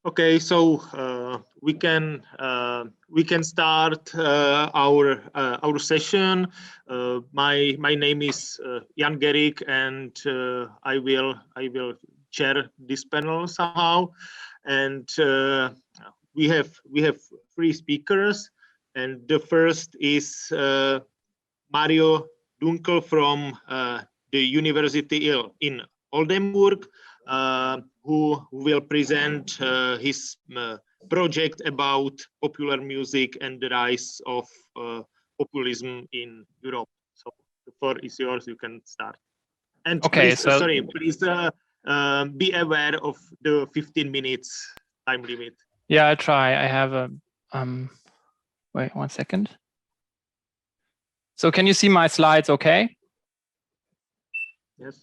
Okay, so we can start our session. My name is Jan Gerik, and I will chair this panel somehow. And we have three speakers, and the first is Mario Dunkel from the University in Oldenburg, who will present his project about popular music and the rise of populism in Europe. So the floor is yours. You can start. And okay, please be aware of the 15 minutes time limit. Yeah, I'll try. I have a wait 1 second. So can you see my slides okay? Yes.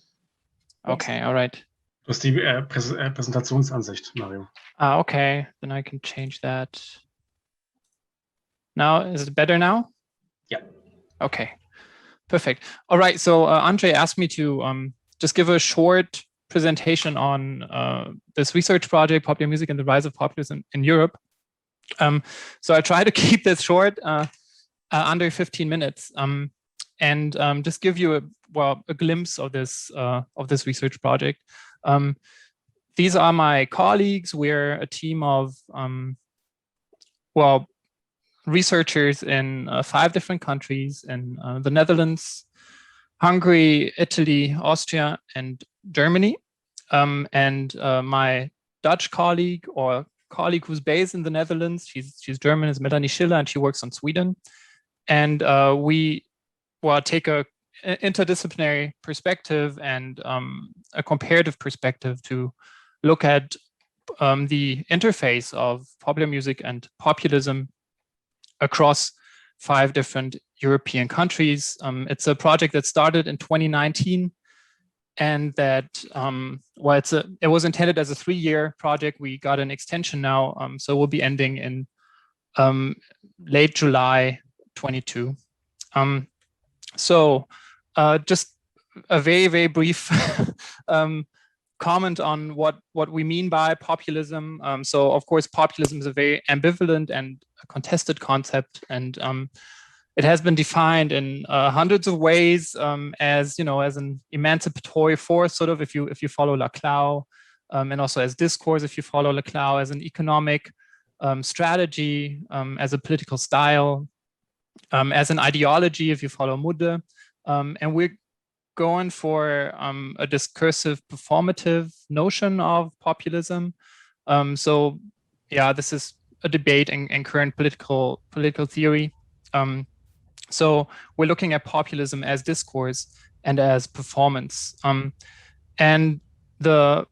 Okay, all right. Du hast die Präsentationsansicht, Mario. Okay, then I can change that. Now, is it better now? Yeah. Okay, perfect. All right, so Andre asked me to just give a short presentation on this research project, Popular Music and the Rise of Populism in Europe. So I try to keep this short, under 15 minutes, and just give you a glimpse of this research project. These are my colleagues. We're a team of researchers in 5 different countries, in the Netherlands, Hungary, Italy, Austria, and Germany. And my Dutch colleague who's based in the Netherlands, she's German, is Melanie Schiller, and she works on Sweden. And we take a interdisciplinary perspective and a comparative perspective to look at the interface of popular music and populism across 5 different European countries. It's a project that started in 2019, and that it was intended as a 3-year project. We got an extension now, so we'll be ending in late July 22. So just a very, very brief comment on what we mean by populism. So of course, populism is a very ambivalent and a contested concept, and it has been defined in hundreds of ways, as an emancipatory force, sort of, if you follow Laclau, and also as discourse, if you follow Laclau, as an economic strategy, as a political style, as an ideology, if you follow Mudde, and we're going for a discursive, performative notion of populism. So, yeah, this is a debate in current political theory. So we're looking at populism as discourse and as performance. And the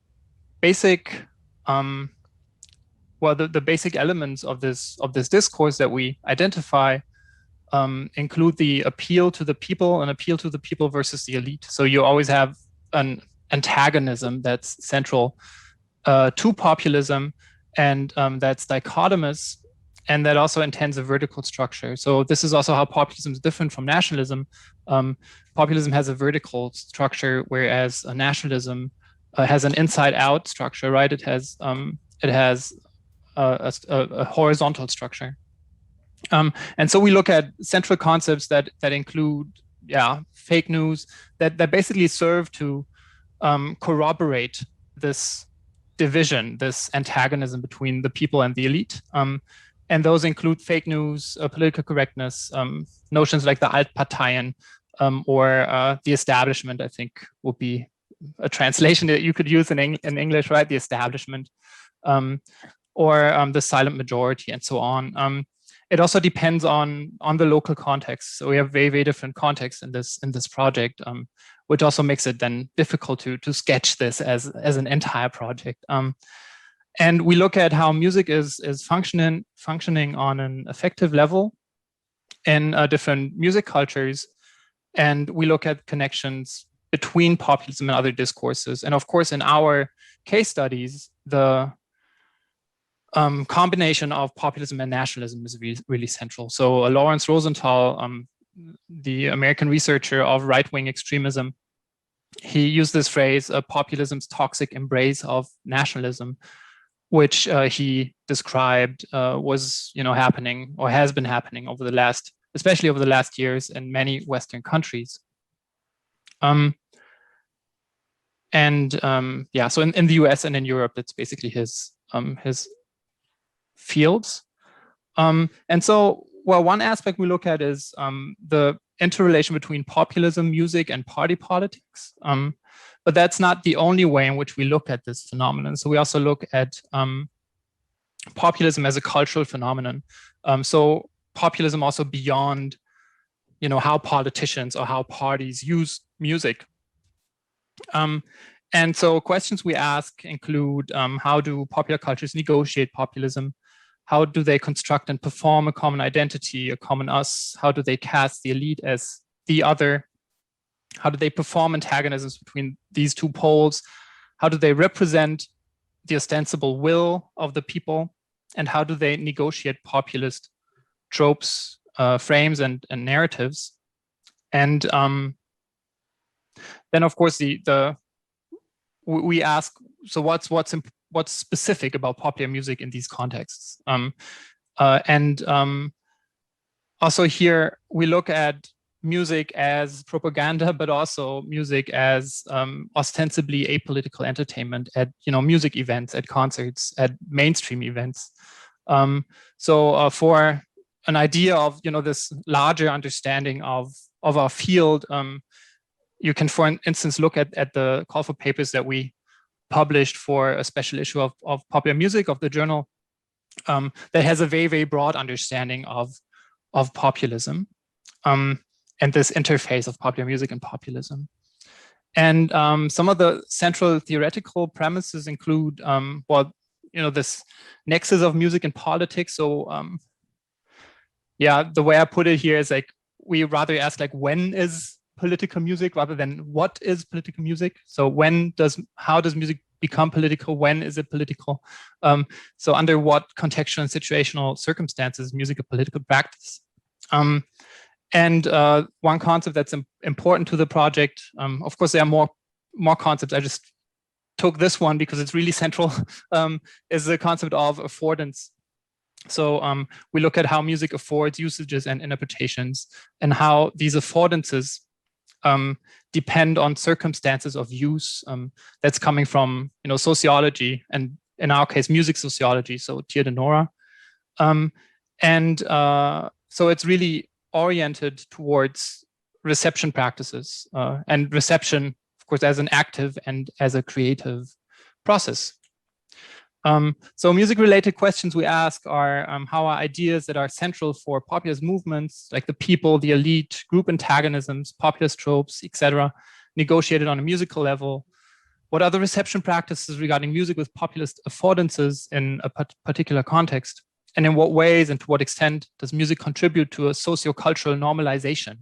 basic, the basic elements of this discourse that we identify include the appeal to the people, an appeal to the people versus the elite. So you always have an antagonism that's central to populism, and that's dichotomous, and that also intends a vertical structure. So this is also how populism is different from nationalism. Populism has a vertical structure, whereas nationalism has an inside-out structure, right? It has a horizontal structure. And so we look at central concepts that include, fake news, that basically serve to corroborate this division, this antagonism between the people and the elite. And those include fake news, political correctness, notions like the Altparteien, or the establishment, I think would be a translation that you could use in English, right? The establishment, or the silent majority, and so on. It also depends on the local context. So we have very, very different contexts in this project, which also makes it then difficult to sketch this as an entire project. And we look at how music is functioning on an effective level in different music cultures, and we look at connections between populism and other discourses. And of course, in our case studies, the combination of populism and nationalism is really central. So Lawrence Rosenthal, the American researcher of right-wing extremism, he used this phrase, populism's toxic embrace of nationalism, which he described was, happening or has been happening especially over the last years in many Western countries. So in the US and in Europe, that's basically his fields. And so, one aspect we look at is the interrelation between populism, music, and party politics. But that's not the only way in which we look at this phenomenon. So we also look at populism as a cultural phenomenon. So populism also beyond, how politicians or how parties use music. And so questions we ask include how do popular cultures negotiate populism? How do they construct and perform a common identity, a common us? How do they cast the elite as the other? How do they perform antagonisms between these two poles? How do they represent the ostensible will of the people? And how do they negotiate populist tropes, frames, and narratives? And then, of course, we ask, so what's specific about popular music in these contexts? Also here we look at music as propaganda, but also music as ostensibly apolitical entertainment at music events, at concerts, at mainstream events. So for an idea of this larger understanding of our field, you can, for instance, look at the call for papers that we published for a special issue of popular music of the journal that has a very, very broad understanding of populism and this interface of popular music and populism. And some of the central theoretical premises include, this nexus of music and politics. So the way I put it here is we rather ask when is political music rather than what is political music. So how does music become political? When is it political? So under what contextual and situational circumstances is music a political practice? And one concept that's important to the project, of course, there are more concepts. I just took this one because it's really central, is the concept of affordance. So we look at how music affords usages and interpretations, and how these affordances depend on circumstances of use that's coming from sociology, and in our case music sociology, so Tir de Nora. So it's really oriented towards reception practices, and reception, of course, as an active and as a creative process. So music-related questions we ask are how are ideas that are central for populist movements, like the people, the elite, group antagonisms, populist tropes, etc., negotiated on a musical level? What are the reception practices regarding music with populist affordances in a particular context? And in what ways and to what extent does music contribute to a socio-cultural normalization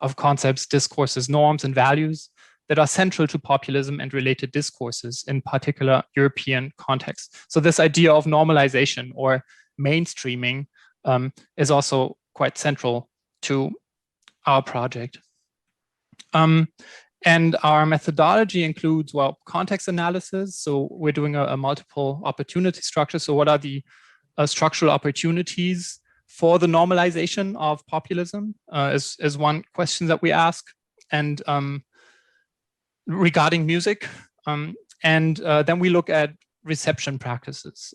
of concepts, discourses, norms, and values that are central to populism and related discourses in particular European contexts? So this idea of normalization or mainstreaming is also quite central to our project. And our methodology includes, context analysis. So we're doing a multiple opportunity structure. So what are the structural opportunities for the normalization of populism is one question that we ask. And regarding music, and then we look at reception practices.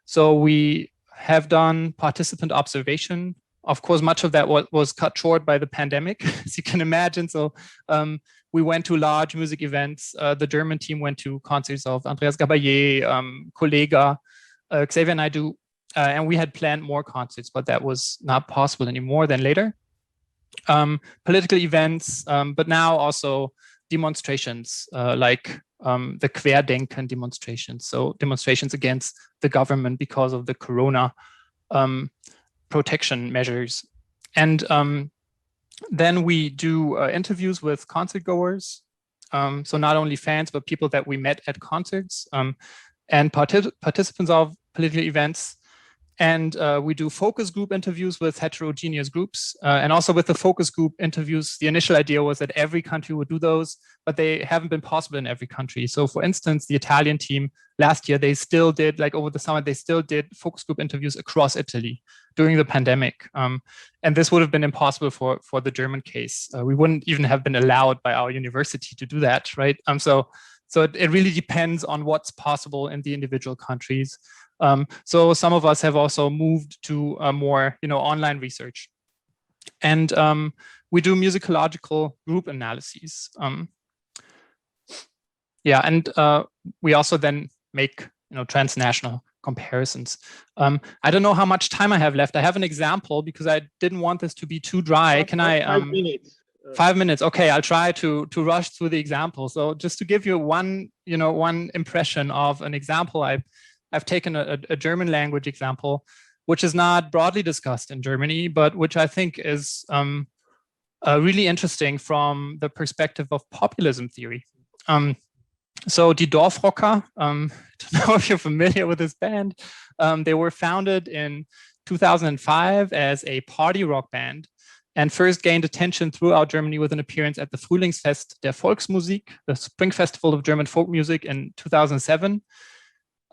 So we have done participant observation. Of course, much of that was cut short by the pandemic, as you can imagine. So we went to large music events. The German team went to concerts of Andreas Gabayé, Kollega, Xavier Naidoo, and we had planned more concerts, but that was not possible anymore than later. Political events, but now also demonstrations like the Querdenken demonstrations, so demonstrations against the government because of the corona protection measures. And then we do interviews with concert goers, so not only fans, but people that we met at concerts and participants of political events. And we do focus group interviews with heterogeneous groups. And also with the focus group interviews, the initial idea was that every country would do those, but they haven't been possible in every country. So for instance, the Italian team last year, they still did, like over the summer, they still did focus group interviews across Italy during the pandemic. And this would have been impossible for the German case. We wouldn't even have been allowed by our university to do that, right? So it really depends on what's possible in the individual countries. So some of us have also moved to more, online research, and we do musicological group analyses. And we also then make, transnational comparisons. I don't know how much time I have left. I have an example because I didn't want this to be too dry. Can I? 5 minutes. 5 minutes. Okay, I'll try to rush through the example. So just to give you one impression of an example, I've taken a German language example, which is not broadly discussed in Germany, but which I think is really interesting from the perspective of populism theory. So Die Dorfrocker, I don't know if you're familiar with this band. They were founded in 2005 as a party rock band and first gained attention throughout Germany with an appearance at the Frühlingsfest der Volksmusik, the Spring Festival of German folk music in 2007.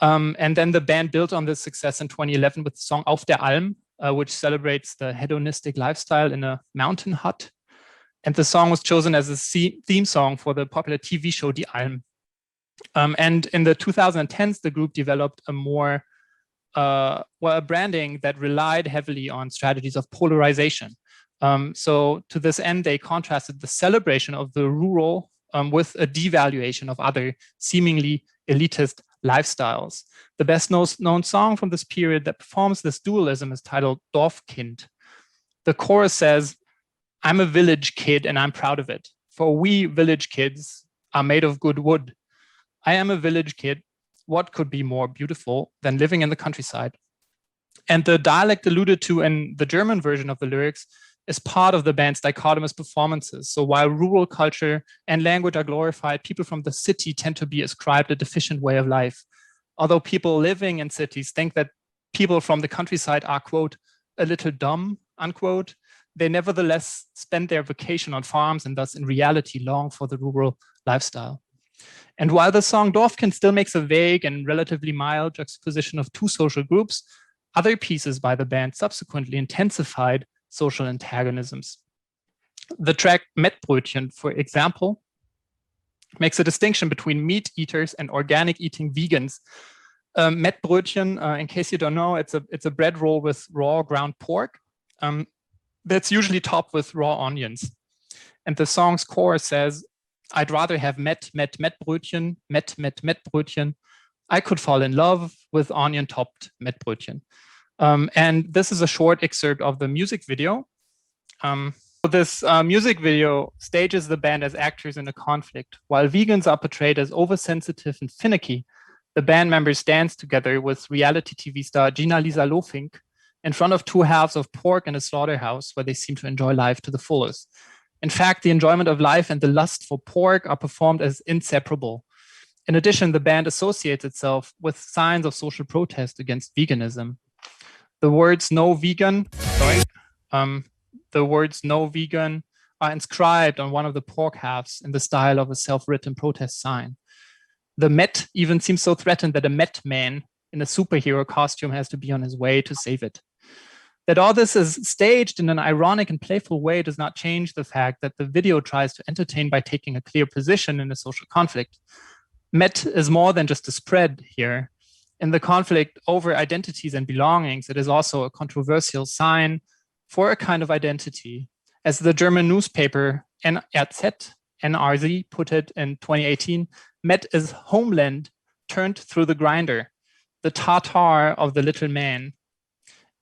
And then the band built on this success in 2011 with the song Auf der Alm, which celebrates the hedonistic lifestyle in a mountain hut. And the song was chosen as a theme song for the popular TV show Die Alm. And in the 2010s, the group developed a more a branding that relied heavily on strategies of polarization. So to this end, they contrasted the celebration of the rural with a devaluation of other seemingly elitist lifestyles. The best known song from this period that performs this dualism is titled Dorfkind. The chorus says, "I'm a village kid and I'm proud of it. For we village kids are made of good wood. I am a village kid. What could be more beautiful than living in the countryside?" And the dialect alluded to in the German version of the lyrics is part of the band's dichotomous performances. So while rural culture and language are glorified, people from the city tend to be ascribed a deficient way of life. Although people living in cities think that people from the countryside are, quote, a little dumb, unquote, they nevertheless spend their vacation on farms and thus in reality long for the rural lifestyle. And while the song Dorfkind still makes a vague and relatively mild juxtaposition of two social groups, other pieces by the band subsequently intensified social antagonisms. The track Mettbrötchen, for example, makes a distinction between meat eaters and organic eating vegans. Mettbrötchen, in case you don't know, it's a bread roll with raw ground pork that's usually topped with raw onions. And the song's chorus says, "I'd rather have Mettbrötchen, Mettbrötchen. I could fall in love with onion-topped Mettbrötchen." And this is a short excerpt of the music video. This music video stages the band as actors in a conflict. While vegans are portrayed as oversensitive and finicky, the band members dance together with reality TV star Gina-Lisa Lofink in front of two halves of pork in a slaughterhouse where they seem to enjoy life to the fullest. In fact, the enjoyment of life and the lust for pork are performed as inseparable. In addition, the band associates itself with signs of social protest against veganism. The words "no vegan" are inscribed on one of the pork halves in the style of a self-written protest sign. The Met even seems so threatened that a Met man in a superhero costume has to be on his way to save it. That all this is staged in an ironic and playful way does not change the fact that the video tries to entertain by taking a clear position in a social conflict. Met is more than just a spread here. In the conflict over identities and belongings, it is also a controversial sign for a kind of identity. As the German newspaper NRZ put it in 2018, Met is homeland turned through the grinder, the Tatar of the little man.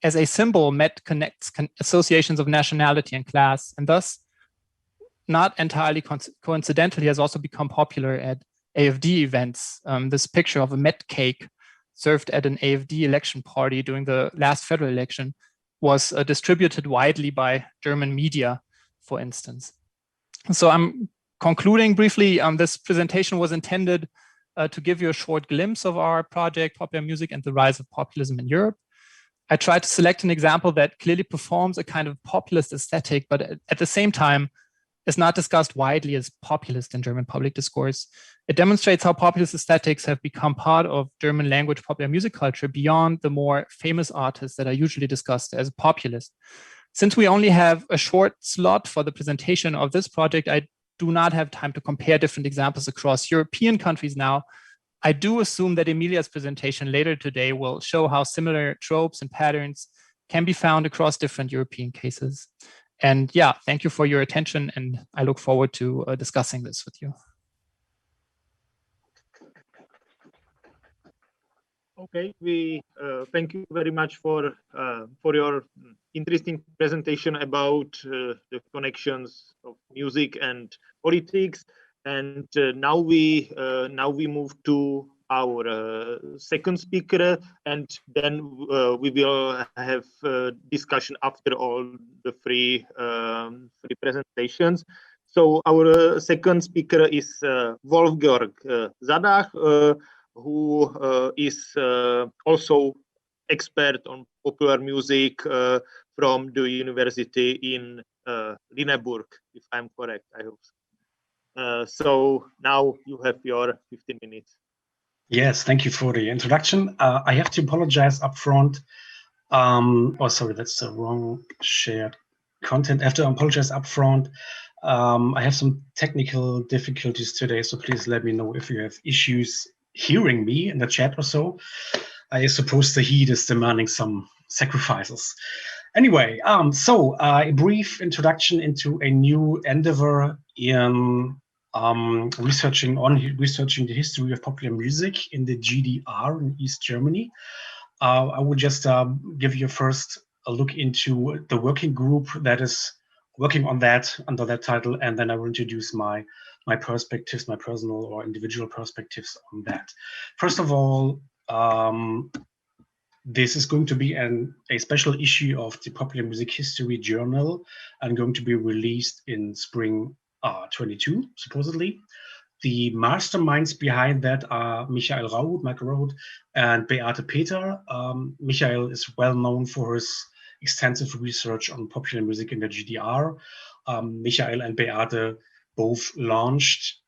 As a symbol, Met connects associations of nationality and class, and thus, not entirely coincidentally, has also become popular at AfD events. This picture of a Met cake served at an AfD election party during the last federal election was distributed widely by German media, for instance. So I'm concluding briefly. This presentation was intended to give you a short glimpse of our project, Popular Music and the Rise of Populism in Europe. I tried to select an example that clearly performs a kind of populist aesthetic, but at the same time is not discussed widely as populist in German public discourse. It demonstrates how populist aesthetics have become part of German language popular music culture beyond the more famous artists that are usually discussed as populist. Since we only have a short slot for the presentation of this project, I do not have time to compare different examples across European countries now. I do assume that Emilia's presentation later today will show how similar tropes and patterns can be found across different European cases. And yeah, thank you for your attention, and I look forward to discussing this with you. Okay, we thank you very much for your interesting presentation about the connections of music and politics. And now we move to our second speaker, and then we will have discussion after all the three presentations. So our second speaker is Wolf-Georg Zaddach, who is also expert on popular music from the university in Lüneburg, if I'm correct, I hope so. So now you have your 15 minutes. Yes, thank you for the introduction. I have to apologize up front. Oh, sorry, that's the wrong shared content. I have to apologize up front. I have some technical difficulties today, so please let me know if you have issues hearing me in the chat or so. I suppose the heat is demanding some sacrifices. Anyway, so a brief introduction into a new endeavor in researching the history of popular music in the GDR in East Germany. I would just give you first a look into the working group that is working on that under that title, and then I will introduce my perspectives, my personal or individual perspectives on that. First of all, this is going to be a special issue of the Popular Music History Journal and going to be released in spring 22, supposedly. The masterminds behind that are Michael Rauth, and Beate Peter. Michael is well known for his extensive research on popular music in the GDR. Michael and Beate both launched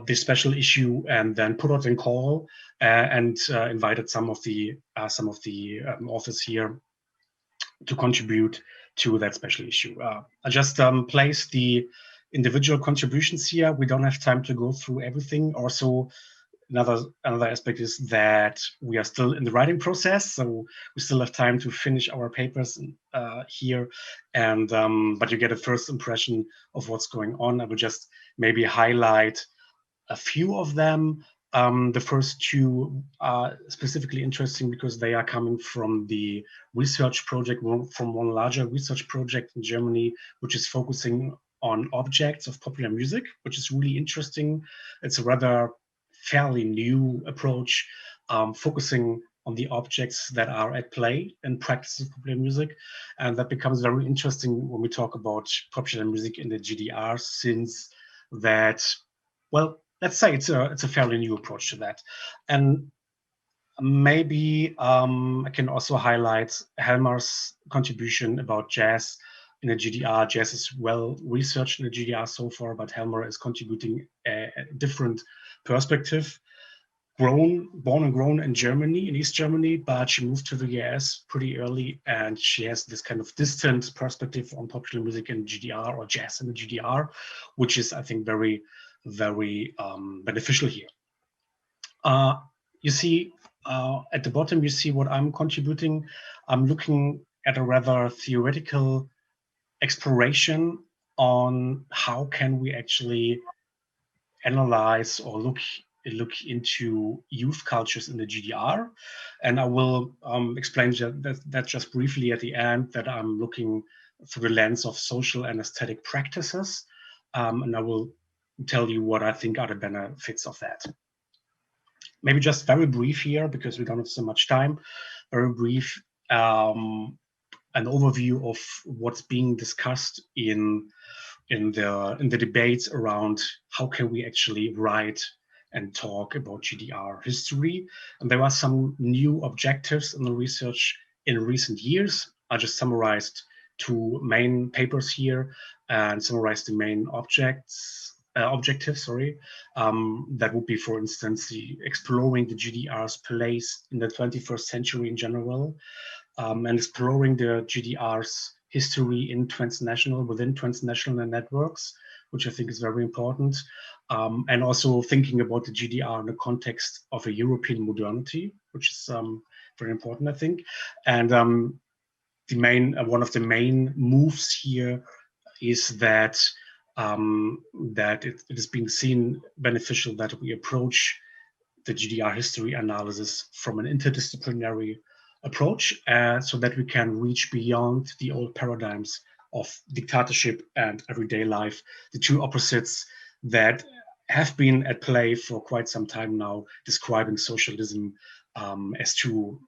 this special issue and then put out a call and invited some of the authors here to contribute to that special issue. I just placed the individual contributions here. We don't have time to go through everything. Also, another aspect is that we are still in the writing process, so we still have time to finish our papers here. And but you get a first impression of what's going on. I will just maybe highlight a few of them. The first two are specifically interesting because they are coming from the research project, from one larger research project in Germany, which is focusing on objects of popular music, which is really interesting. It's a rather fairly new approach, focusing on the objects that are at play in practice of popular music. And that becomes very interesting when we talk about popular music in the GDR, since that, well, let's say it's a fairly new approach to that. And maybe I can also highlight Helmer's contribution about jazz in the GDR. Jazz is well researched in the GDR so far, but Helmer is contributing a different perspective. Born and grown in Germany, in East Germany, but she moved to the US pretty early, and she has this kind of distant perspective on popular music in GDR or jazz in the GDR, which is, I think, very, very beneficial here. You see at the bottom, you see what I'm contributing. I'm looking at a rather theoretical exploration on how can we actually analyze or look into youth cultures in the GDR. And I will explain that just briefly at the end, that I'm looking through the lens of social and aesthetic practices. And I will tell you what I think are the benefits of that. Maybe just very brief here, because we don't have so much time, very brief, an overview of what's being discussed in the debates around how can we actually write and talk about GDR history. And there are some new objectives in the research in recent years. I just summarized 2 main papers here and summarized the main objectives. That would be, for instance, exploring the GDR's place in the 21st century in general, and exploring the GDR's history within transnational networks, which I think is very important, and also thinking about the GDR in the context of a European modernity, which is very important, I think. And one of the main moves here is that it is being seen beneficial that we approach the GDR history analysis from an interdisciplinary approach, so that we can reach beyond the old paradigms of dictatorship and everyday life, the 2 opposites that have been at play for quite some time now, describing socialism as 2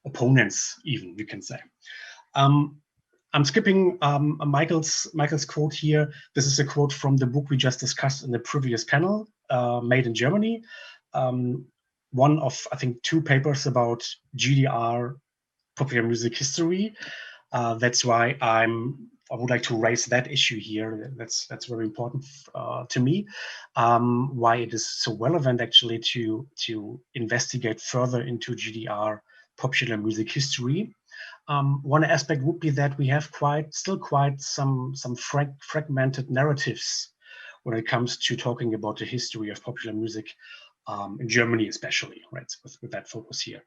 opponents, even, we can say. I'm skipping Michael's quote here. This is a quote from the book we just discussed in the previous panel, Made in Germany. One of, I think, 2 papers about GDR popular music history. That's why I would like to raise that issue here. That's very important to me. Why it is so relevant actually to investigate further into GDR popular music history. One aspect would be that we have still quite some fragmented narratives when it comes to talking about the history of popular music in Germany, especially, right? With that focus here.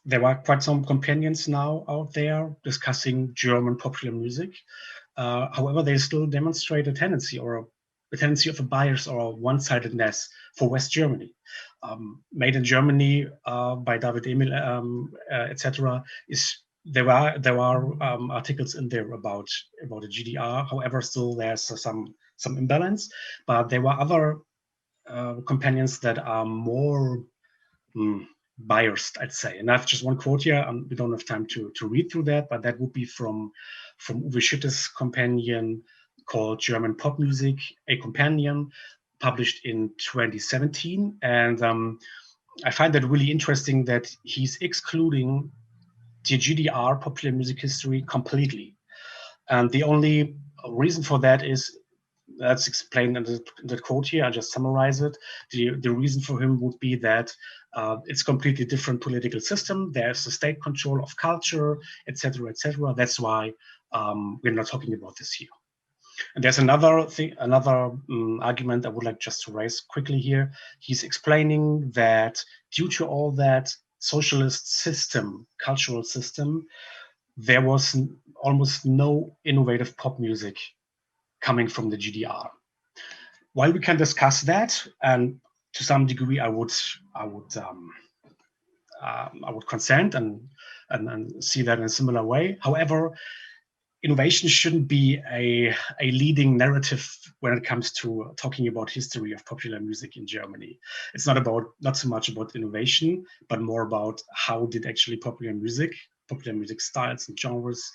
There are quite some companions now out there discussing German popular music. However, they still demonstrate a tendency of a bias or a one-sidedness for West Germany. Made in Germany by David Emil, etc. There are articles in there about the GDR. However, still there's some imbalance. But there were other companions that are more biased, I'd say. And I have just one quote here. We don't have time to read through that, but that would be from Uwe Schütte's companion called German Pop Music, a companion published in 2017. And I find that really interesting that he's excluding the GDR popular music history completely. And the only reason for that is, that's explained in the quote here, I just summarize it. The reason for him would be that it's completely different political system. There's a state control of culture, etc., etc. That's why we're not talking about this here. And there's another argument I would like just to raise quickly here. He's explaining that due to all that socialist system, cultural system, there was almost no innovative pop music coming from the GDR. While we can discuss that, and to some degree, I would consent and see that in a similar way. However, innovation shouldn't be a leading narrative when it comes to talking about history of popular music in Germany. It's not so much about innovation, but more about how did actually popular music styles and genres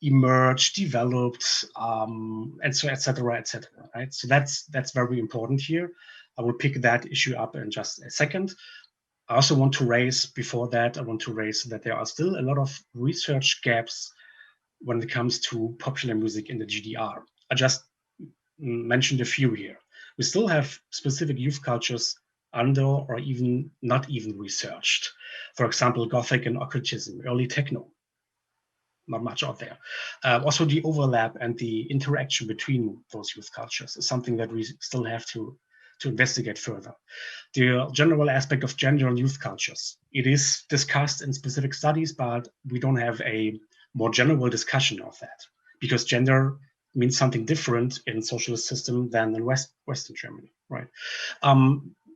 emerged, developed, and so etc., etc. Right? So that's very important here. I will pick that issue up in just a second. I also want to raise that there are still a lot of research gaps when it comes to popular music in the GDR. I just mentioned a few here. We still have specific youth cultures under or even not even researched. For example, Gothic and occultism, early techno. Not much out there. Also, the overlap and the interaction between those youth cultures is something that we still have to investigate further. The general aspect of gender and youth cultures, it is discussed in specific studies, but we don't have a more general discussion of that, because gender means something different in socialist system than in Western Germany, right?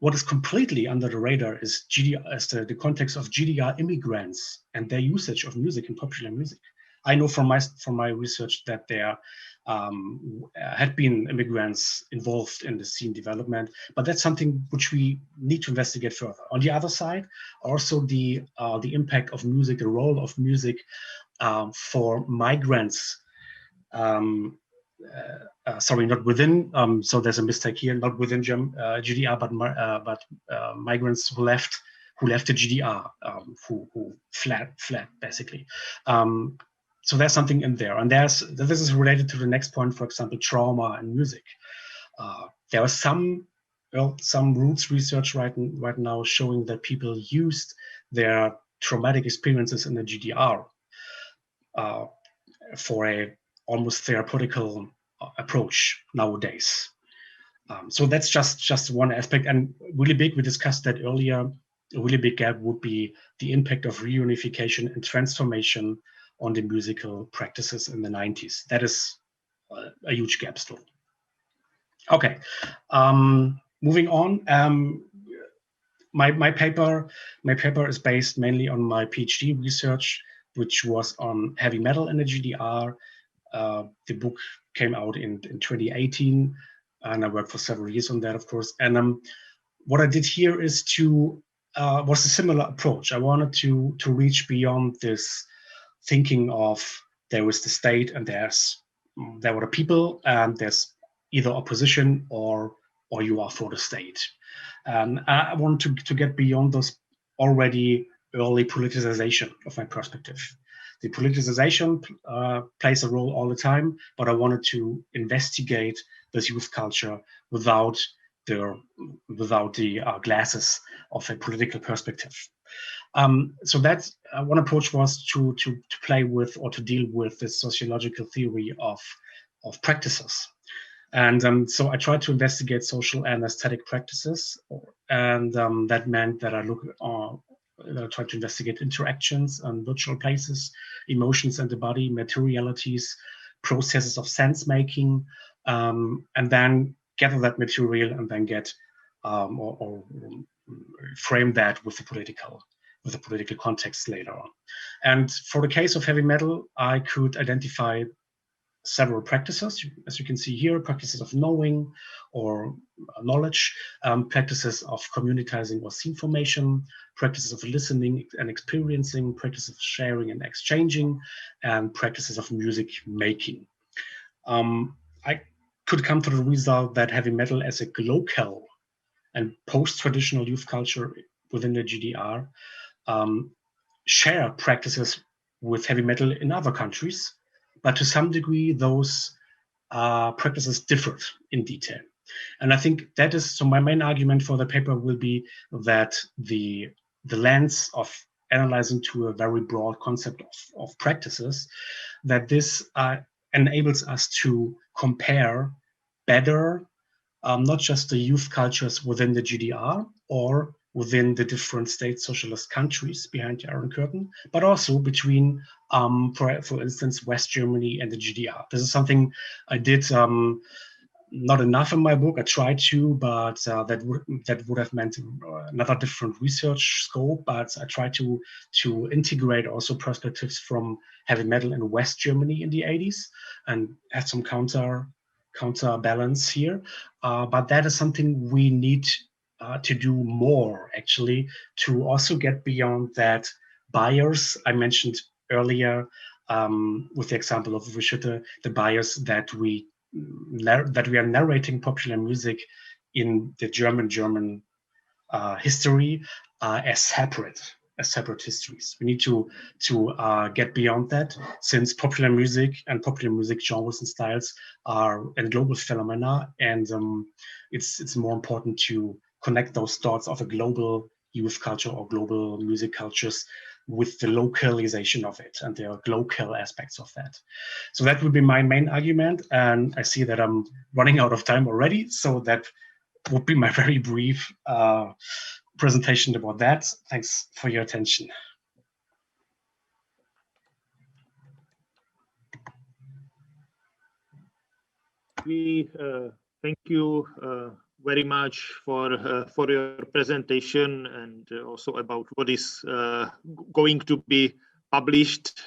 What is completely under the radar is the context of GDR immigrants and their usage of music and popular music. I know from my research that there had been immigrants involved in the scene development, but that's something which we need to investigate further. On the other side, also the impact of music, the role of music for migrants. Sorry, not within. So there's a mistake here. Not within GDR, but migrants who who left the GDR, who fled basically. So there's something in there, and this is related to the next point. For example, trauma and music. There are some roots research right now showing that people used their traumatic experiences in the GDR for a almost therapeutical approach nowadays. So that's just one aspect, and really big, we discussed that earlier, a really big gap would be the impact of reunification and transformation on the musical practices in the 90s. That is a huge gap still. Okay, moving on. My paper is based mainly on my PhD research, which was on heavy metal in the GDR. The book came out in 2018, and I worked for several years on that, of course. And what I did here is was a similar approach. I wanted to reach beyond this thinking of there is the state and there were the people, and there's either opposition or you are for the state. And I wanted to get beyond those already early politicization of my perspective. The politicization plays a role all the time, but I wanted to investigate this youth culture without the glasses of a political perspective. So that's one approach was to play with or to deal with this sociological theory of practices. And so I tried to investigate social and aesthetic practices, and that meant that I tried to investigate interactions and virtual places, emotions and the body, materialities, processes of sense making, and then gather that material and then get or frame that with the political context later on. And for the case of heavy metal, I could identify several practices, as you can see here, practices of knowing or knowledge, practices of communitizing or scene formation, practices of listening and experiencing, practices of sharing and exchanging, and practices of music making. I could come to the result that heavy metal as a local and post-traditional youth culture within the GDR share practices with heavy metal in other countries, but to some degree those practices differed in detail. And I think that is, so my main argument for the paper will be that the lens of analyzing to a very broad concept of practices, that this enables us to compare better not just the youth cultures within the GDR or within the different state socialist countries behind the Iron Curtain, but also between, for instance, West Germany and the GDR. This is something I did not enough in my book. I tried to, but that would have meant another different research scope. But I tried to integrate also perspectives from heavy metal in West Germany in the 80s and had some counterbalance here. But that is something we need to do more, actually, to also get beyond that bias I mentioned earlier with the example of Wischütte, the bias that we are narrating popular music in the German history as separate histories. We need to get beyond that, since popular music and popular music genres and styles are a global phenomena, and it's more important to connect those dots of a global youth culture or global music cultures with the localization of it and the local aspects of that. So that would be my main argument, and I see that I'm running out of time already, so that would be my very brief presentation about that. Thanks for your attention. We thank you very much for your presentation, and also about what is going to be published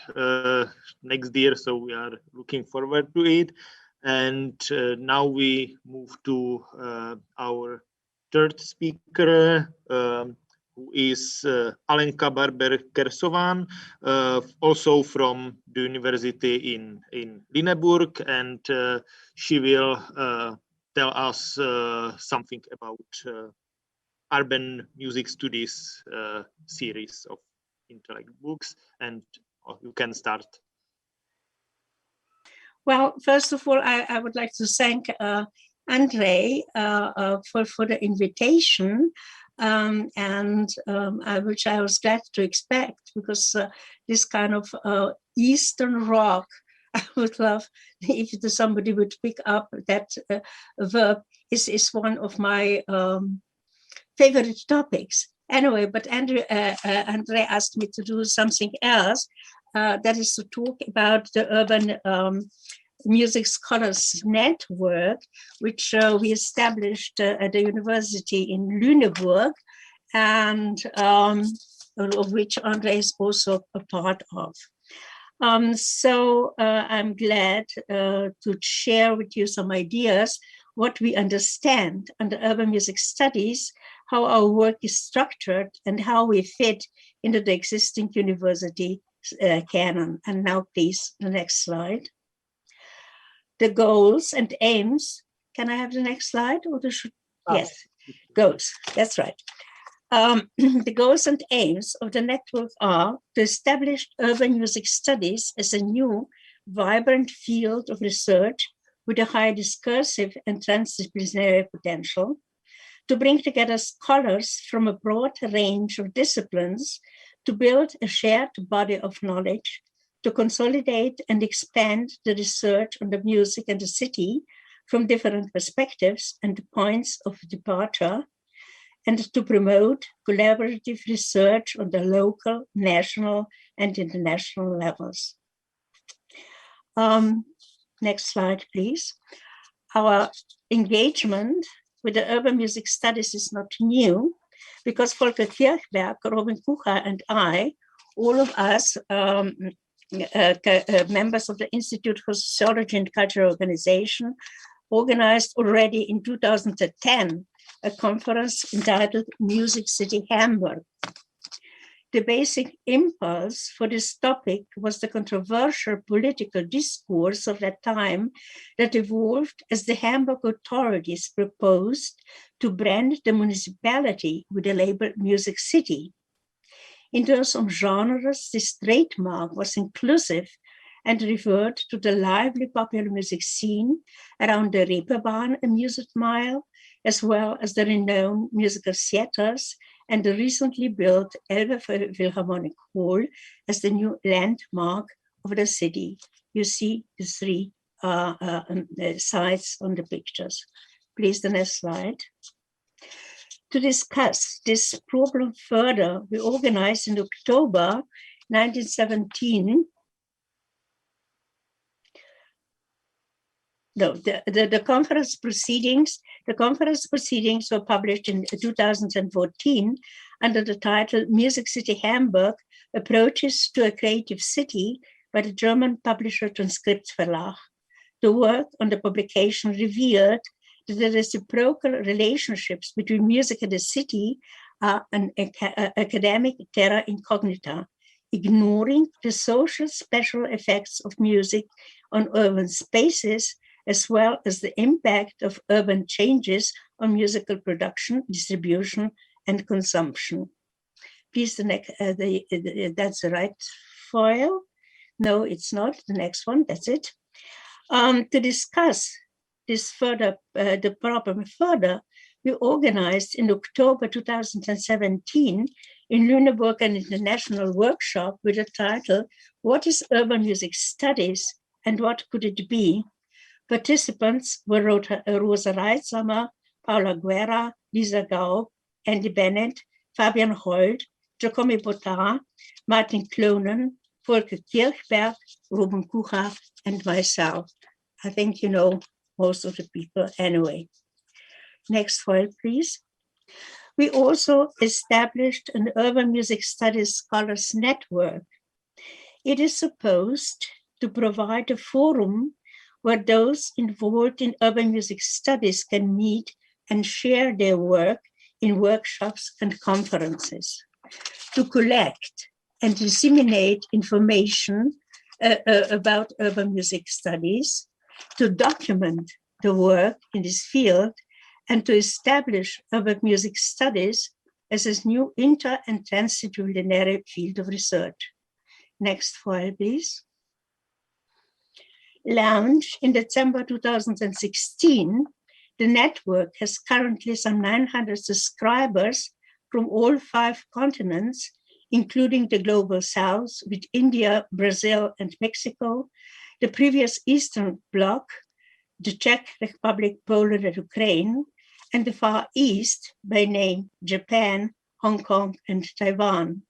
next year. So we are looking forward to it. And now we move to our third speaker, who is Alenka Barber-Kersovan, also from the university in Lüneburg, and she will tell us something about urban music studies series of Intellect books, and you can start. Well, first of all, I would like to thank Andre for the invitation, which I was glad to expect, because this kind of Eastern rock, I would love if somebody would pick up that verb, is one of my favorite topics. Anyway, but Andre asked me to do something else, that is to talk about the Urban Music Scholars Network, which we established at the university in Lüneburg, and of which Andre is also a part of. So I'm glad to share with you some ideas, what we understand under urban music studies, how our work is structured, and how we fit into the existing university canon. And now, please, the next slide. The goals and aims. Can I have the next slide? Or yes, goals. That's right. The goals and aims of the network are to establish urban music studies as a new, vibrant field of research with a high discursive and transdisciplinary potential, to bring together scholars from a broad range of disciplines to build a shared body of knowledge, to consolidate and expand the research on the music and the city from different perspectives and points of departure, and to promote collaborative research on the local, national, and international levels. Next slide, please. Our engagement with the urban music studies is not new, because Volker Kirchberg, Robin Kucher, and I, all of us members of the Institute for Sociology and Cultural Organization, organized already in 2010 a conference entitled Music City Hamburg. The basic impulse for this topic was the controversial political discourse of that time that evolved as the Hamburg authorities proposed to brand the municipality with the label Music City. In terms of genres, this trademark was inclusive and referred to the lively popular music scene around the Reeperbahn amusement mile, as well as the renowned musical theaters and the recently built Elbe Philharmonic Hall as the new landmark of the city. You see the three sides on the pictures. Please, the next slide. To discuss this problem further, we organized in October 1917 the conference proceedings. The conference proceedings were published in 2014 under the title Music City Hamburg, Approaches to a Creative City by the German publisher Transkriptverlag. The work on the publication revealed that the reciprocal relationships between music and the city are an academic terra incognita, ignoring the social special effects of music on urban spaces, as well as the impact of urban changes on musical production, distribution, and consumption. Please, the next, that's the right file. No, it's not. The next one, that's it. To discuss this further, the problem further, we organized in October 2017 in Lüneburg an international workshop with the title, What is Urban Music Studies and What Could It Be? Participants were Rosa Reitzhammer, Paula Guerra, Lisa Gaub, Andy Bennett, Fabian Holt, Giacomo Botta, Martin Klonen, Volker Kirchberg, Robin Kucher, and myself. I think you know most of the people anyway. Next slide, please. We also established an Urban Music Studies Scholars Network. It is supposed to provide a forum where those involved in urban music studies can meet and share their work in workshops and conferences, to collect and disseminate information about urban music studies, to document the work in this field, and to establish urban music studies as a new inter- and transdisciplinary field of research. Next file, please. Launched in December 2016, the network has currently some 900 subscribers from all 5 continents, including the Global South with India, Brazil, and Mexico, the previous Eastern Bloc, the Czech Republic, Poland, and Ukraine, and the Far East, by name Japan, Hong Kong, and Taiwan.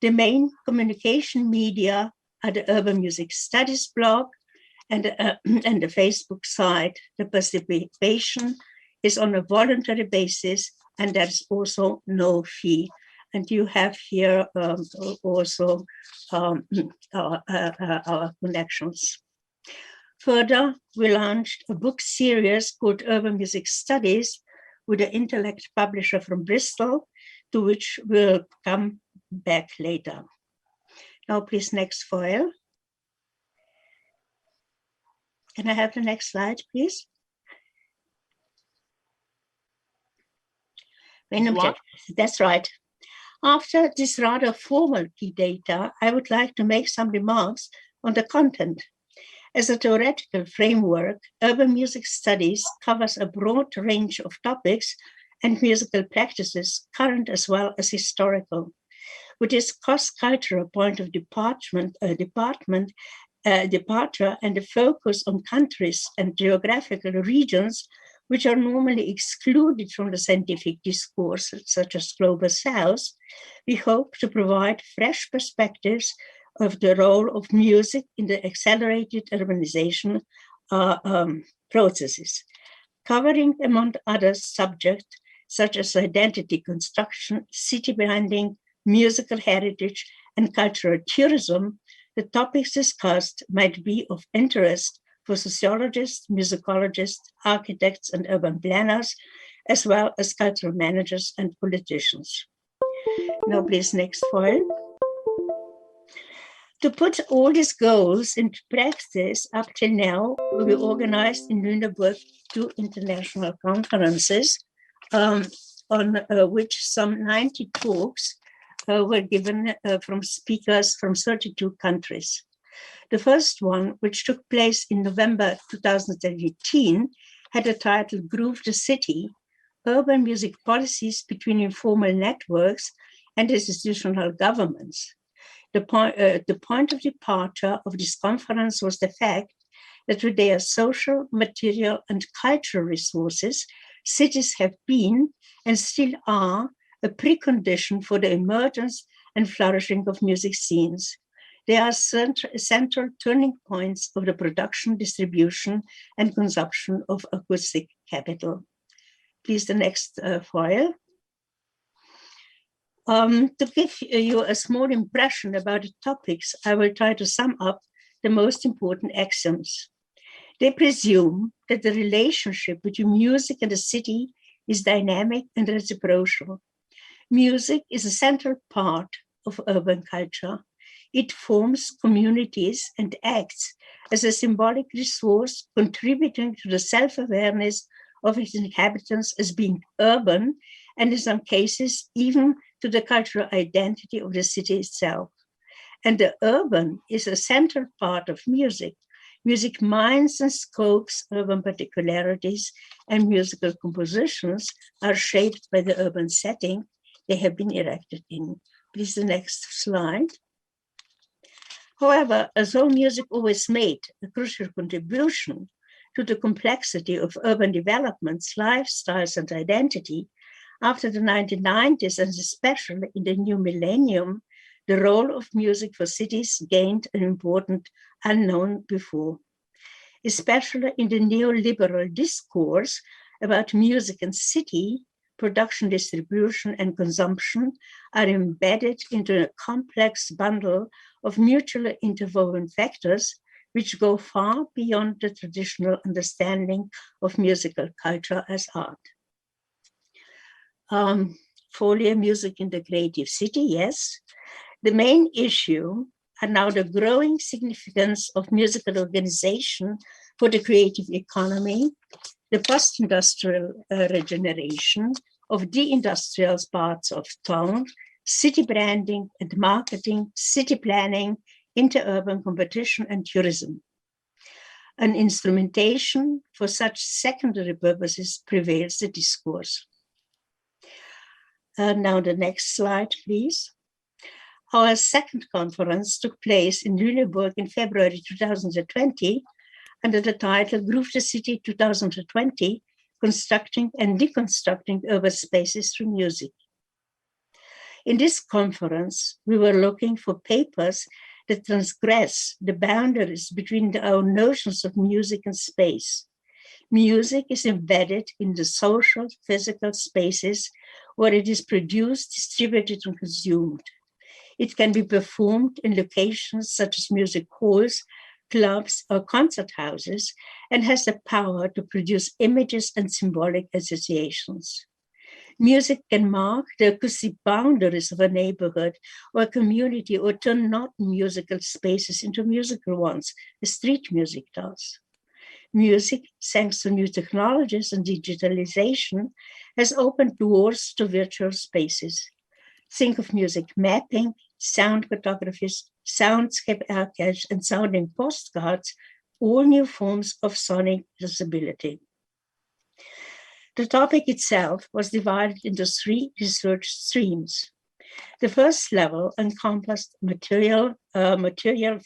The main communication media are the Urban Music Studies blog and the Facebook site. The participation is on a voluntary basis, and there's also no fee. And you have here also our connections. Further, we launched a book series called Urban Music Studies with the Intellect publisher from Bristol, to which we'll come back later. Now, please, next file. Can I have the next slide, please? That's right. After this rather formal key data, I would like to make some remarks on the content. As a theoretical framework, urban music studies covers a broad range of topics and musical practices, current as well as historical. With its cross-cultural point of departure and the focus on countries and geographical regions which are normally excluded from the scientific discourse, such as Global South, we hope to provide fresh perspectives of the role of music in the accelerated urbanization processes, covering, among other subjects, such as identity construction, city branding, musical heritage, and cultural tourism. The topics discussed might be of interest for sociologists, musicologists, architects, and urban planners, as well as cultural managers and politicians. Now, please, next file. To put all these goals into practice, up till now, we organized in Lüneburg 2 international conferences on which some 90 talks were given from speakers from 32 countries. The first one, which took place in November 2018, had a title, Groove the City, Urban Music Policies Between Informal Networks and Institutional Governments. The point of departure of this conference was the fact that with their social, material, and cultural resources, cities have been and still are a precondition for the emergence and flourishing of music scenes. They are central turning points of the production, distribution, and consumption of acoustic capital. Please, the next file. To give you a small impression about the topics, I will try to sum up the most important axioms. They presume that the relationship between music and the city is dynamic and reciprocal. Music is a central part of urban culture. It forms communities and acts as a symbolic resource contributing to the self-awareness of its inhabitants as being urban, and in some cases even to the cultural identity of the city itself. And the urban is a central part of music. Music minds and scopes urban particularities, and musical compositions are shaped by the urban setting they have been erected in. Please, the next slide. However, although music always made a crucial contribution to the complexity of urban developments, lifestyles, and identity, after the 1990s, and especially in the new millennium, the role of music for cities gained an importance unknown before. Especially in the neoliberal discourse about music and city, production, distribution, and consumption are embedded into a complex bundle of mutually interwoven factors which go far beyond the traditional understanding of musical culture as art. Folia, music in the creative city, yes. The main issue are now the growing significance of musical organization for the creative economy, the post-industrial regeneration of deindustrial parts of town, city branding and marketing, city planning, interurban competition, and tourism. An instrumentation for such secondary purposes prevails the discourse. Now the next slide, please. Our second conference took place in Lüneburg in February 2020 under the title Groove the City 2020, Constructing and Deconstructing Urban Spaces Through Music. In this conference, we were looking for papers that transgress the boundaries between our notions of music and space. Music is embedded in the social, physical spaces where it is produced, distributed, and consumed. It can be performed in locations such as music halls, clubs, or concert houses, and has the power to produce images and symbolic associations. Music can mark the acoustic boundaries of a neighborhood or a community, or turn non-musical spaces into musical ones, as street music does. Music, thanks to new technologies and digitalization, has opened doors to virtual spaces. Think of music mapping, sound cartographies, soundscape archives, and sounding postcards, all new forms of sonic visibility. The topic itself was divided into 3 research streams. The first level encompassed material,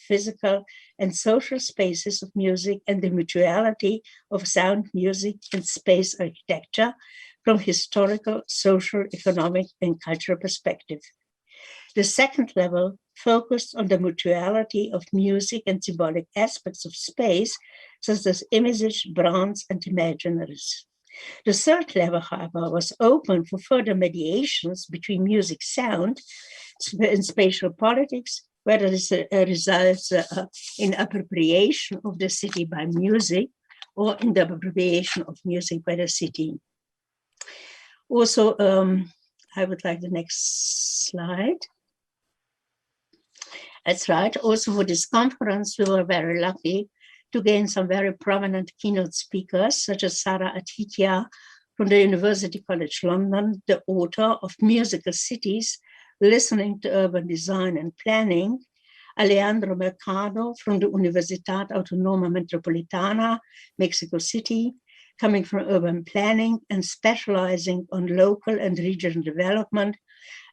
physical, and social spaces of music and the mutuality of sound, music, and space architecture from historical, social, economic, and cultural perspective. The second level focused on the mutuality of music and symbolic aspects of space, such as images, brands, and imaginaries. The third level, however, was open for further mediations between music, sound, and spatial politics, whether this results in appropriation of the city by music or in the appropriation of music by the city. Also, I would like the next slide. That's right. Also for this conference, we were very lucky to gain some very prominent keynote speakers, such as Sarah Athitia from the University College London, the author of Musical Cities, Listening to Urban Design and Planning, Alejandro Mercado from the Universidad Autónoma Metropolitana, Mexico City, coming from urban planning and specializing on local and regional development,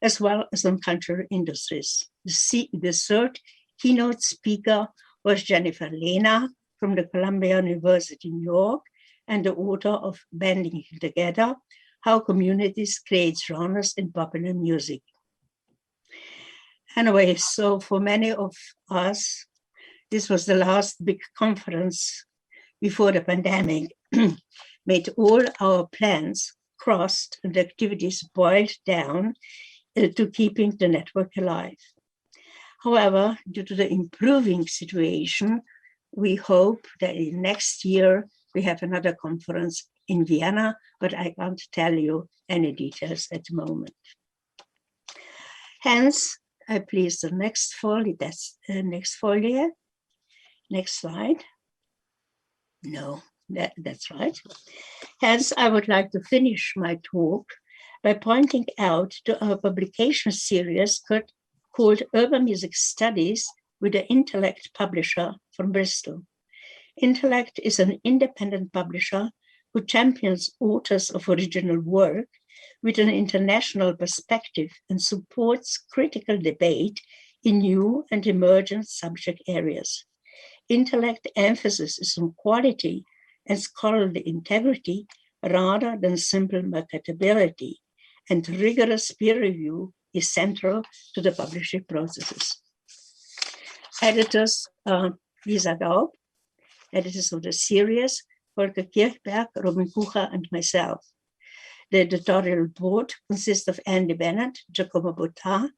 as well as on cultural industries. The third keynote speaker was Jennifer Lena from the Columbia University, New York, and the author of Banding Together, How Communities Create Genres in Popular Music. Anyway, so for many of us, this was the last big conference before the pandemic, made all our plans crossed and activities boiled down to keeping the network alive. However, due to the improving situation, we hope that in next year we have another conference in Vienna, but I can't tell you any details at the moment. Hence, I please the next folie. That's next folie. Next slide. No, that's right. Hence, I would like to finish my talk by pointing out to our publication series called Urban Music Studies with the Intellect publisher from Bristol. Intellect is an independent publisher who champions authors of original work with an international perspective and supports critical debate in new and emergent subject areas. Intellect emphasis is on quality and scholarly integrity rather than simple marketability, and rigorous peer review is central to the publishing processes. Editors are Lisa Daub, editors of the series, Volker Kirchberg, Robin Kucher, and myself. The editorial board consists of Andy Bennett, Giacomo Botta,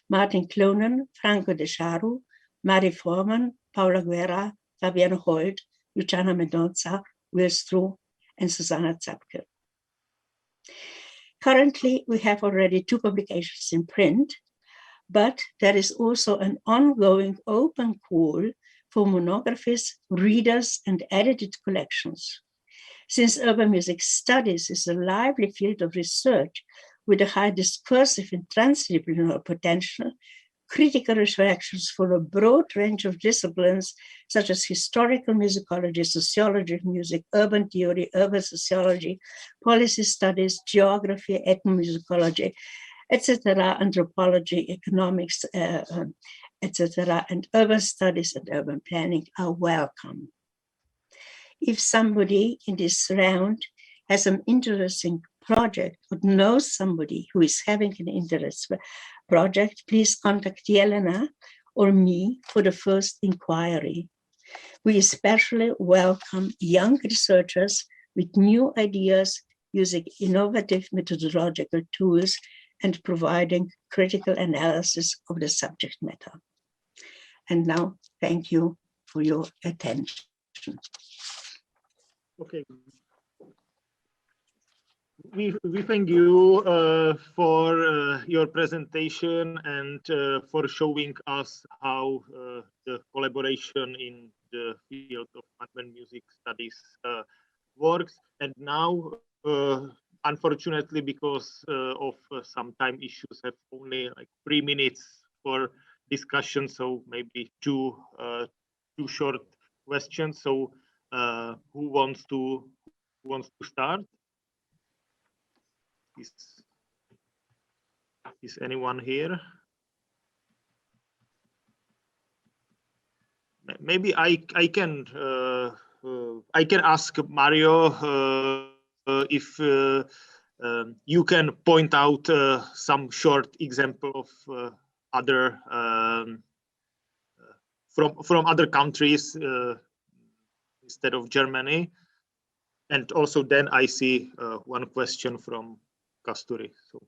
Martin Clonan, Franco De Charu, Mari Forman, Paula Guerra, Fabiano Holt, Luciana Mendoza, Will Stroh, and Susanna Zapke. Currently, we have already 2 publications in print, but there is also an ongoing open call for monographies, readers, and edited collections. Since urban music studies is a lively field of research with a high discursive and transdisciplinary potential, critical reflections for a broad range of disciplines such as historical musicology, sociology of music, urban theory, urban sociology, policy studies, geography, ethnomusicology, etc., anthropology, economics, etc., and urban studies and urban planning are welcome. If somebody in this round has an interesting project or knows somebody who is having an interest project, please contact Jelena or me for the first inquiry. We especially welcome young researchers with new ideas using innovative methodological tools and providing critical analysis of the subject matter. And now, thank you for your attention. Okay. We thank you for your presentation and for showing us how the collaboration in the field of urban music studies works. And now, unfortunately, because of some time issues, have only like 3 minutes for discussion. So maybe two short questions. So who wants to start? Is anyone here? Maybe I can ask Mario if you can point out some short example of other from other countries instead of Germany, and also then I see one question from Kasturi. So.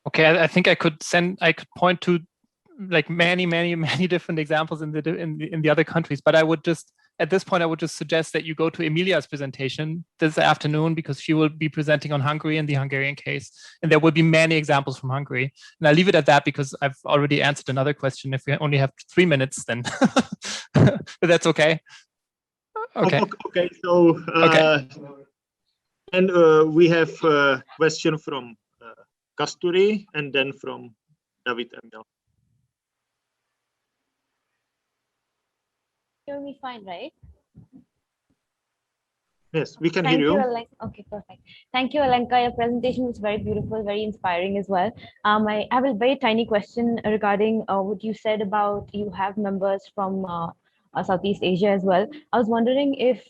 Okay, I think I could point to like many different examples in the other countries, but I would just at this point I would just suggest that you go to Emilia's presentation this afternoon, because she will be presenting on Hungary and the Hungarian case, and there will be many examples from Hungary. And I leave it at that because I've already answered another question. If we only have 3 minutes, then but that's okay. Okay. Okay. So okay. And we have a question from Kasturi and then from David Emil. Hear me fine, right? Yes, we can hear you. Alenka. Okay, perfect. Thank you, Alenka. Your presentation was very beautiful, very inspiring as well. I have a very tiny question regarding what you said about you have members from Southeast Asia as well. I was wondering if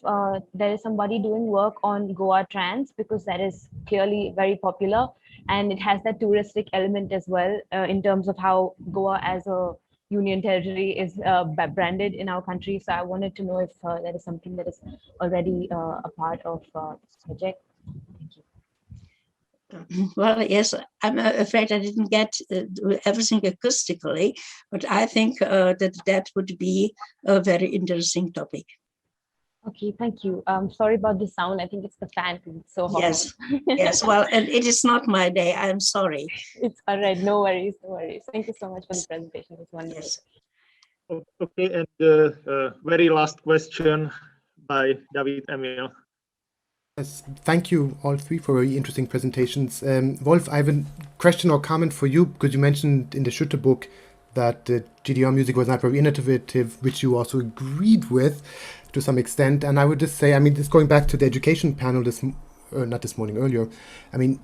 there is somebody doing work on Goa trance, because that is clearly very popular and it has that touristic element as well in terms of how Goa as a union territory is branded in our country. So I wanted to know if that is something that is already a part of this project. Thank you. Well, yes, I'm afraid I didn't get everything acoustically, but I think that would be a very interesting topic. Okay, thank you. Sorry about the sound. I think it's the fan because it's so hot. Yes, yes. Well, and it is not my day. I'm sorry. It's all right. No worries. No worries. Thank you so much for the presentation. It's wonderful. Yes. Okay, and the very last question by David Emil. Yes, thank you all three for very interesting presentations. Wolf, I have a question or comment for you, because you mentioned in the Schutte book that GDR music was not very innovative, which you also agreed with to some extent. And I would just say, I mean, just going back to the education panel earlier, I mean,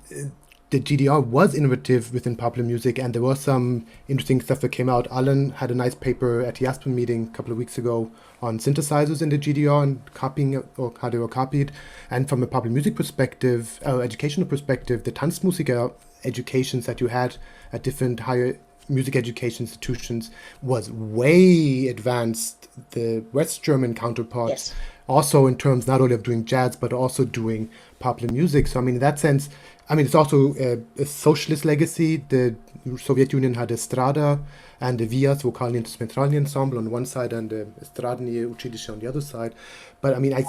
the GDR was innovative within popular music, and there was some interesting stuff that came out. Alan had a nice paper at the Aspen meeting a couple of weeks ago on synthesizers in the GDR and copying or how they were copied. And from a popular music perspective, educational perspective, the Tanzmusiker educations that you had at different higher music education institutions was way advanced the West German counterparts. Yes. Also in terms not only of doing jazz, but also doing popular music. So I mean, in that sense, I mean, it's also a socialist legacy. The Soviet Union had Estrada and the VIAS, Vokalne Instrumentalne Ensemble on one side, and the Estradnie Učilište on the other side. But I mean, I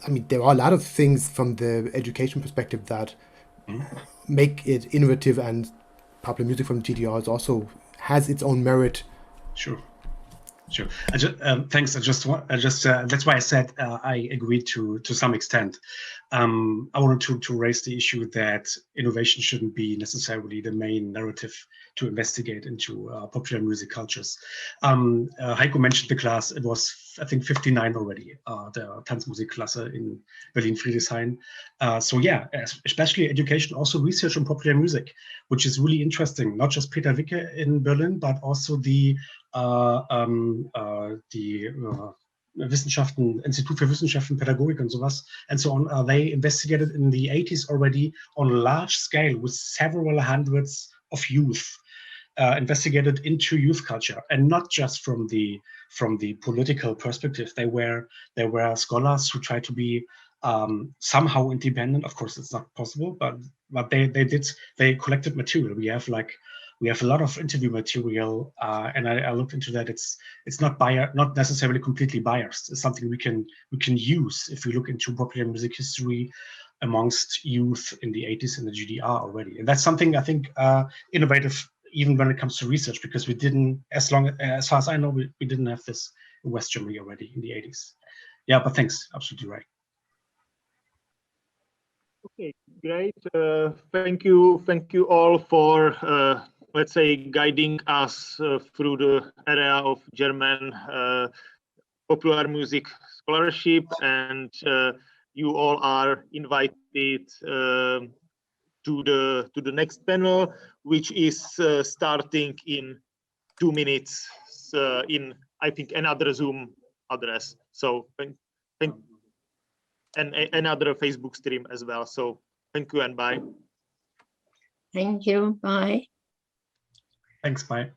mean, there are a lot of things from the education perspective that make it innovative, and popular music from GDR is also has its own merit. Sure. Sure. Thanks. That's why I said I agreed to some extent. I wanted to raise the issue that innovation shouldn't be necessarily the main narrative to investigate into popular music cultures. Heiko mentioned the class. It was, I think, 59 already, the Tanzmusikklasse in Berlin-Friedrichshain. So yeah, especially education, also research on popular music, which is really interesting. Not just Peter Wicke in Berlin, but also the Wissenschaften, Institut für Wissenschaften, Pädagogik and sowas, and so on. They investigated in the 80s already on a large scale with several hundreds of youth investigated into youth culture, and not just from the political perspective. They were scholars who tried to be somehow independent. Of course, it's not possible, but they collected material. We have a lot of interview material, and I looked into that. It's not necessarily completely biased. It's something we can use if we look into popular music history amongst youth in the 80s in the GDR already. And that's something I think innovative, even when it comes to research, because we didn't, as far as I know, we didn't have this in West Germany already in the 80s. Yeah, but thanks, absolutely right. Okay, great. Thank you all for let's say guiding us through the area of German popular music scholarship, and you all are invited to the next panel, which is starting in 2 minutes in, I think, another Zoom address. So and another Facebook stream as well. So thank you and bye. Thank you. Bye. Thanks. Bye.